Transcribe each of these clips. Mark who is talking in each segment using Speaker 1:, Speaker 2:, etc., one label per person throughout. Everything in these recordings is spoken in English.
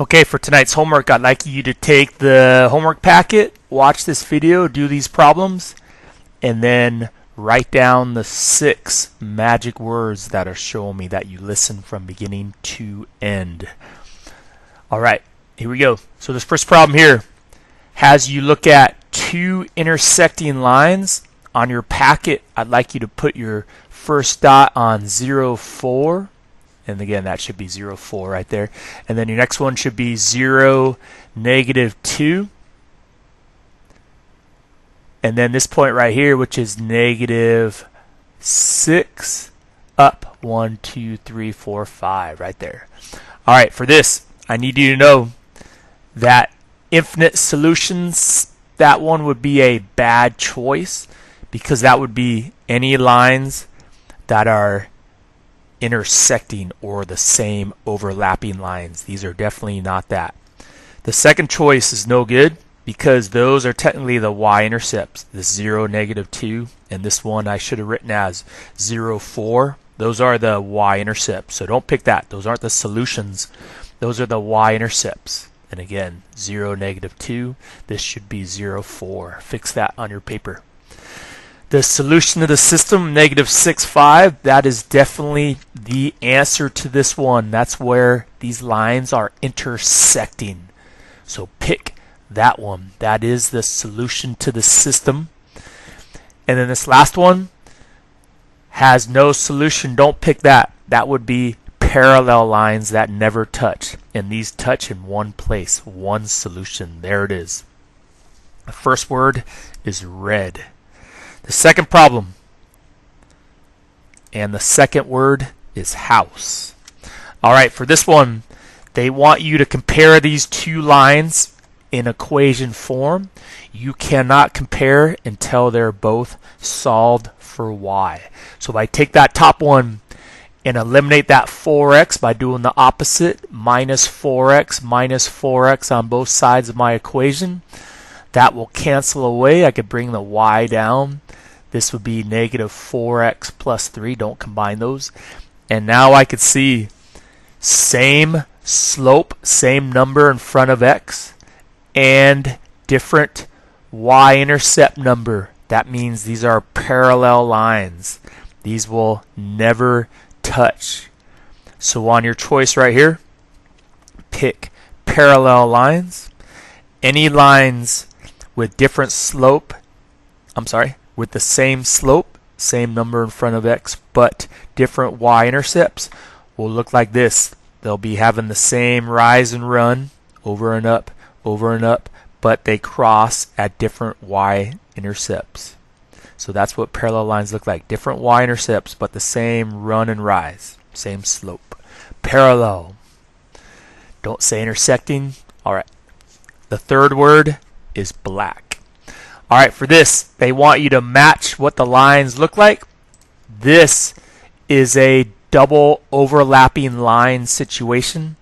Speaker 1: Okay, for tonight's homework, I'd like you to take the homework packet, watch this video, do these problems, and then write down the 6 magic words that are showing me that you listen from beginning to end. Alright, here we go. So this first problem here has you look at 2 intersecting lines. On your packet, I'd like you to put your first dot on 0, 4. And again, that should be 0, 4 right there. And then your next one should be 0, negative 2. And then this point right here, which is negative 6, up 1, 2, 3, 4, 5 right there. All right, for this, I need you to know that infinite solutions, that one would be a bad choice because that would be any lines that are intersecting or the same overlapping lines. These are definitely not that. The second choice is no good because those are technically the y-intercepts, this 0, negative 2, and this one I should have written as 0, 4. Those are the y-intercepts, so don't pick that. Those aren't the solutions. Those are the y-intercepts. And again, 0, negative 2. This should be 0, 4. Fix that on your paper. The solution of the system, negative 6, 5, that is definitely the answer to this one. That's where these lines are intersecting. So pick that one. That is the solution to the system. And then this last one has no solution. Don't pick that. That would be parallel lines that never touch. And these touch in one place, one solution. There it is. The first word is red. The second problem, and the second word is house. Alright, for this one, they want you to compare these two lines in equation form. You cannot compare until they're both solved for y. So if I take that top one and eliminate that 4x by doing the opposite, minus 4x on both sides of my equation, that will cancel away. I could bring the y down. This would be negative 4x plus 3. Don't combine those. And now I could see same slope, same number in front of x, and different y-intercept number. That means these are parallel lines. These will never touch. So on your choice right here, pick parallel lines. Any lines with different slope, with the same slope, same number in front of x, but different y-intercepts will look like this. They'll be having the same rise and run, over and up, but they cross at different y-intercepts. So that's what parallel lines look like. Different y-intercepts, but the same run and rise, same slope. Parallel. Don't say intersecting. All right. The third word is black. Alright, for this, they want you to match what the lines look like. This is a double overlapping line situation.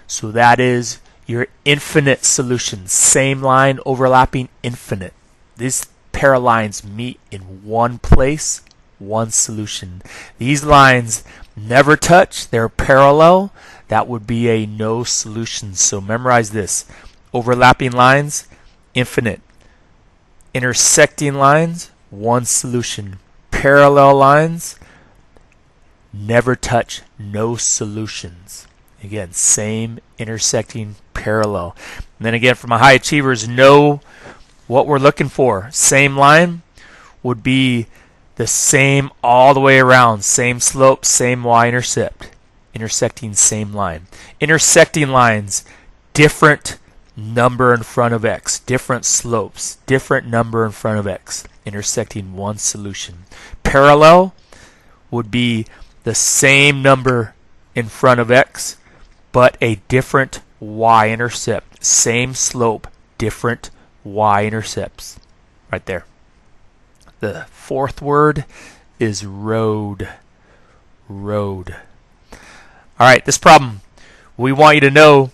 Speaker 1: So that is your infinite solution. Same line overlapping infinite. These pair of lines meet in one place, one solution. These lines never touch. They're parallel. That would be a no solution. So memorize this. Overlapping lines, infinite. Intersecting lines, one solution. Parallel lines, never touch, no solutions. Again, same, intersecting, parallel. And then again, for my high achievers, know what we're looking for. Same line would be the same all the way around. Same slope, same y-intercept. Intersecting, same line. Intersecting lines, different number in front of x, different slopes, different number in front of x, intersecting one solution. Parallel would be the same number in front of x, but a different y-intercept. Same slope, different y-intercepts. Right there. The fourth word is road. Road. Alright, this problem, we want you to know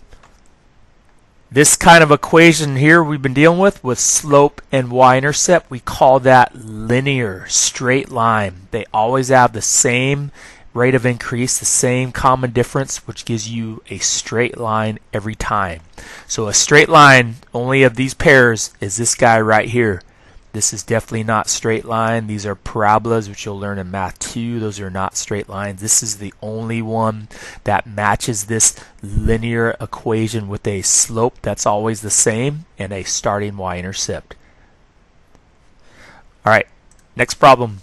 Speaker 1: this kind of equation here we've been dealing with slope and y-intercept, we call that linear, straight line. They always have the same rate of increase, the same common difference, which gives you a straight line every time. So a straight line only of these pairs is this guy right here. This is definitely not straight line. These are parabolas, which you'll learn in Math 2. Those are not straight lines. This is the only one that matches this linear equation with a slope that's always the same and a starting y-intercept. All right, next problem.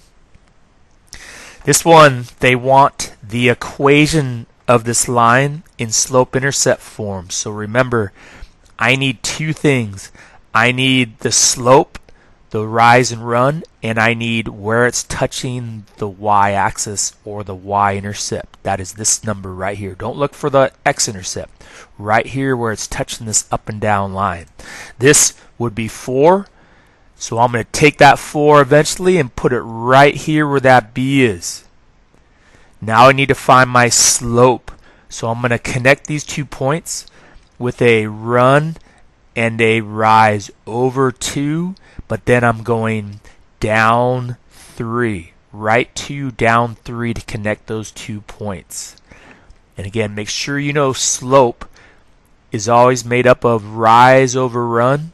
Speaker 1: This one, they want the equation of this line in slope-intercept form. So remember, I need two things. I need the slope, the rise and run, and I need where it's touching the y-axis or the y-intercept. That is this number right here. Don't look for the x-intercept. Right here where it's touching this up and down line. This would be 4. So I'm going to take that 4 eventually and put it right here where that b is. Now I need to find my slope. So I'm going to connect these 2 points with a run and a rise over 2, but then I'm going down 3, right 2, down 3 to connect those 2 points. And again, make sure you know slope is always made up of rise over run.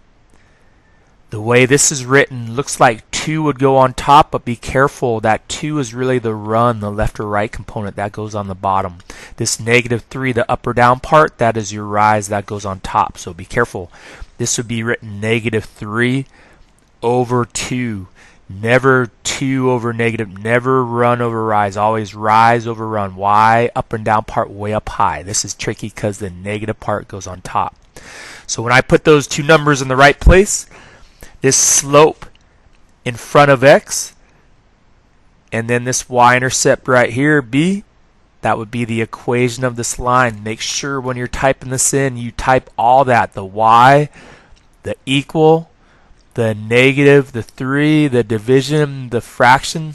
Speaker 1: The way this is written looks like 2 would go on top, but be careful, that 2 is really the run, the left or right component that goes on the bottom. This -3, the up or down part, that is your rise, that goes on top. So be careful. This would be written -3 over 2. Never 2 over negative, never run over rise, always rise over run. Y, up and down part way up high. This is tricky because the negative part goes on top. So when I put those two numbers in the right place, this slope in front of x, and then this y-intercept right here, b, that would be the equation of this line. Make sure when you're typing this in, you type all that, the y, the equal, the negative, the 3, the division, the fraction.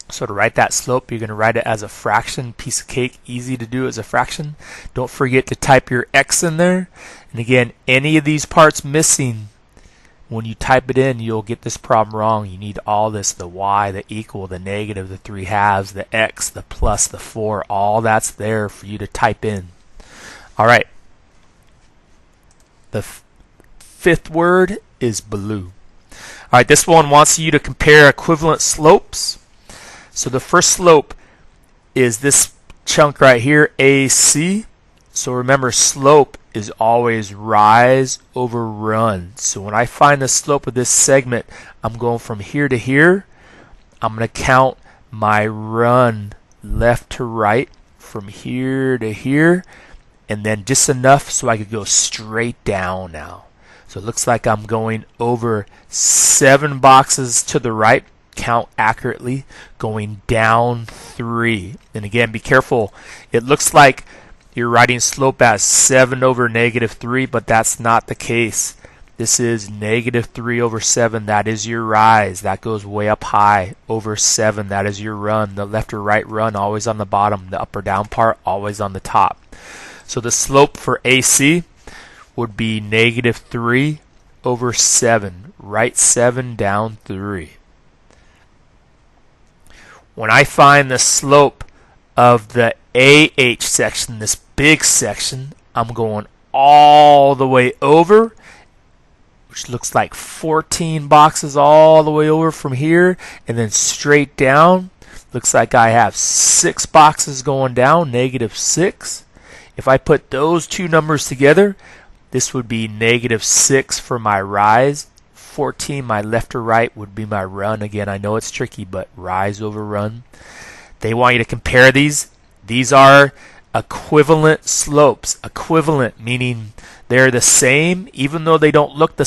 Speaker 1: So to write that slope, you're going to write it as a fraction. Piece of cake, easy to do as a fraction. Don't forget to type your x in there. And again, any of these parts missing, when you type it in, you'll get this problem wrong. You need all this, the y, the equal, the negative, the 3/2, the x, the plus, the 4. All that's there for you to type in. All right. The fifth word is blue. All right, this one wants you to compare equivalent slopes. So the first slope is this chunk right here, AC. So remember, slope is always rise over run. So when I find the slope of this segment, I'm going from here to here. I'm going to count my run left to right from here to here, and then just enough so I could go straight down now. So it looks like I'm going over 7 boxes to the right, count accurately, going down 3. And again, be careful. It looks like you're writing slope as 7 over -3, but that's not the case. This is -3 over 7. That is your rise. That goes way up high. Over 7, that is your run. The left or right run always on the bottom. The up or down part always on the top. So the slope for AC would be -3 over 7. Right 7, down 3. When I find the slope of the AH section, this big section, I'm going all the way over, which looks like 14 boxes all the way over from here, and then straight down. Looks like I have 6 boxes going down, -6. If I put those two numbers together, this would be -6 for my rise. 14, my left or right, would be my run. Again, I know it's tricky, but rise over run. They want you to compare these. These are equivalent slopes. Equivalent meaning they're the same, even though they don't look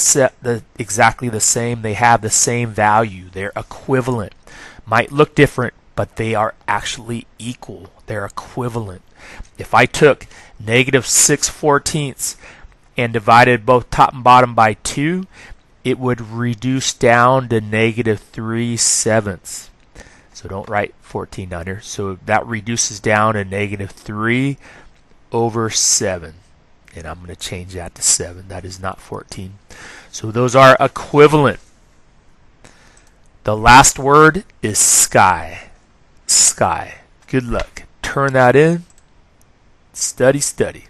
Speaker 1: exactly the same. They have the same value. They're equivalent. Might look different, but they are actually equal. They're equivalent. If I took -6/14 and divided both top and bottom by 2, it would reduce down to -3/7. So don't write 14 down here. So that reduces down to -3 over 7. And I'm going to change that to 7. That is not 14. So those are equivalent. The last word is sky. Sky. Good luck. Turn that in. Study, study.